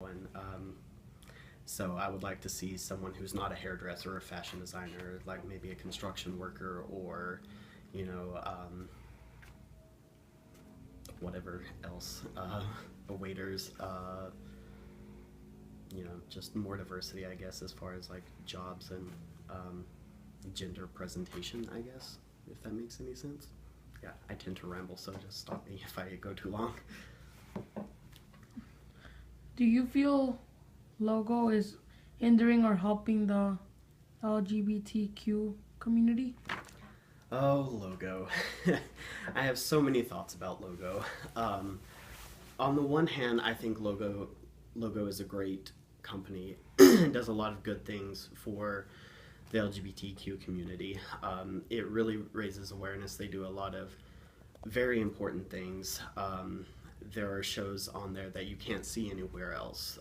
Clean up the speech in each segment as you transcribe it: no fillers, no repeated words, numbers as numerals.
And so I would like to see someone who's not a hairdresser or a fashion designer, like maybe a construction worker or, you know, whatever else, waiters, just more diversity, I guess, as far as like jobs and gender presentation, I guess, if that makes any sense. Yeah, I tend to ramble, so just stop me if I go too long. Do you feel logo is hindering or helping the LGBTQ community? Oh, logo. I have so many thoughts about logo. On the one hand, I think logo is a great company and does a lot of good things for the LGBTQ community. It really raises awareness. They do a lot of very important things. There are shows on there that you can't see anywhere else.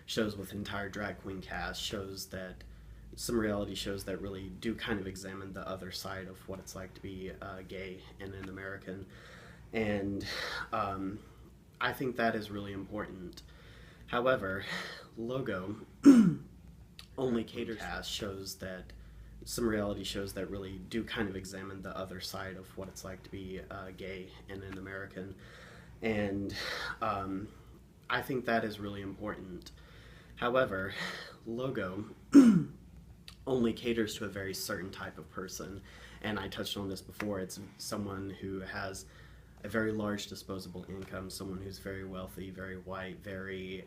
Shows with entire drag queen cast, some reality shows that really do kind of examine the other side of what it's like to be gay and an American. And I think that is really important. However, logo only caters to shows that some reality shows that really do kind of examine the other side of what it's like to be gay and an American. And I think that is really important. However, logo only caters to a very certain type of person. And I touched on this before. It's someone who has a very large disposable income, someone who's very wealthy, very white, very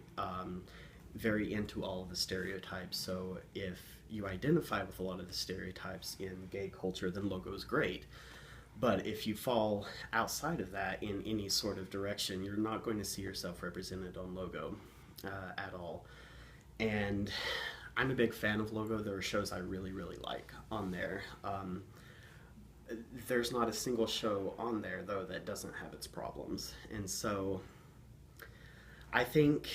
into all of the stereotypes. So if you identify with a lot of the stereotypes in gay culture, then logo is great. But if you fall outside of that in any sort of direction, you're not going to see yourself represented on logo at all. And I'm a big fan of logo. There are shows I really, really like on there. There's not a single show on there, though, that doesn't have its problems. And so I think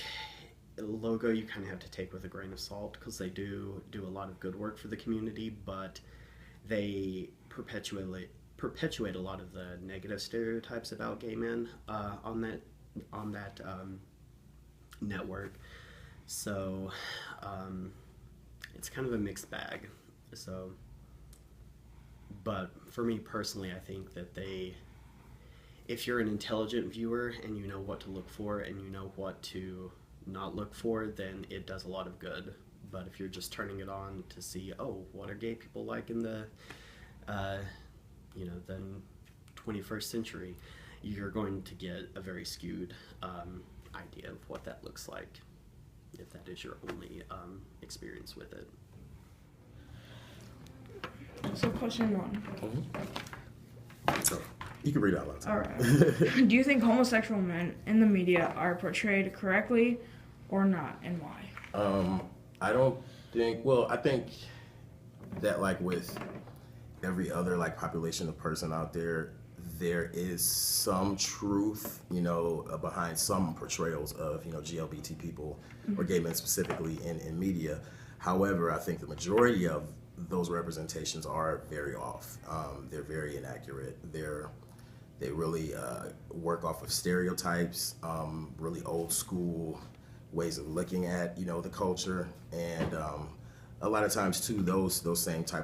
logo you kind of have to take with a grain of salt, because they do a lot of good work for the community, but they perpetuate a lot of the negative stereotypes about gay men on that network. So it's kind of a mixed bag. So, but for me personally, I think that if you're an intelligent viewer and you know what to look for and you know what to not look for, then it does a lot of good. But if you're just turning it on to see, oh, what are gay people like in the the 21st century, you're going to get a very skewed idea of what that looks like, if that is your only experience with it. So question one. So, you can read out loud. All right. Do you think homosexual men in the media are portrayed correctly or not, and why? I don't think, well, I think that like with every other like population of person out there, there is some truth, behind some portrayals of, GLBT people or gay men specifically in media. However, I think the majority of those representations are very off. They're very inaccurate. They really work off of stereotypes, really old school ways of looking at, the culture. And a lot of times too, those same type of